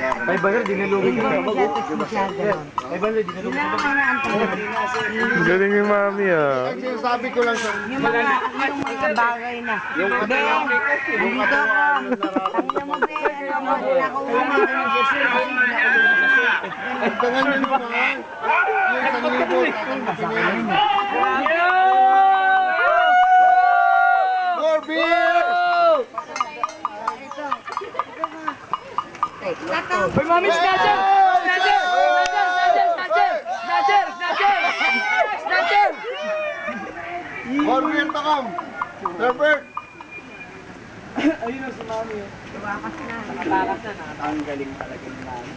500, dinalugin ko. Galing ni Mami ah. Sabi ko lang sa Yung mga bagay na. Ben, dito ako. Tangina mo, Ben. Ano mo, nakuha mo. tangan nyo naman. Yung 1,000. More beer! Hoy, Mami, snatcher! Snatcher! Snatcher! Snatcher! Snatcher! More beer to come! Herbert! Ayun na si Mami. Nakatakas na. Ang galing talaga ni Mami.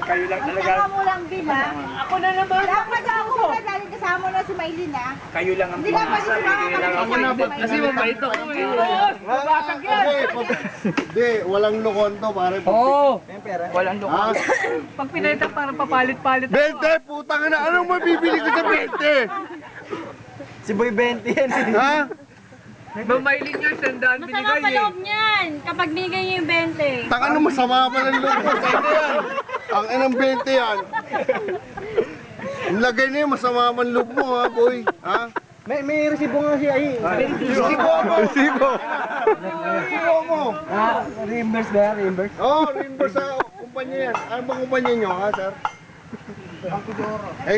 Kayo lang talaga. Kasama mo lang din, ha? Ako na naman. Dapat ako na dahil kasama na si Maylin, ha? Kayo lang ang Hindi dapat si Ako na ba? Kasi mabait ako eh. Babasag yan! Hindi, walang lokon to pare. Oo. Walang Ha? lukot. Pag pinita parang papalit-palit. 20! Putang na! Anong mabibili ko sa 20? Si Boy 20 yan. Ha? Mamailin niya, sandaan binigay Masama pa eh. loob niyan kapag binigay niyo yung 20. Taka na masama pa ng loob ko. Saan yan? Ang inang 20 yan. Ang lagay na yun, masama man loob mo ha, boy. Ha? May resibo nga siya eh. Resibo mo! Resibo. Resibo mo! Reimburse ba? Reimburse? Oo, reimburse sa kumpanya yan. Ano bang kumpanya nyo ha, sir? Ay,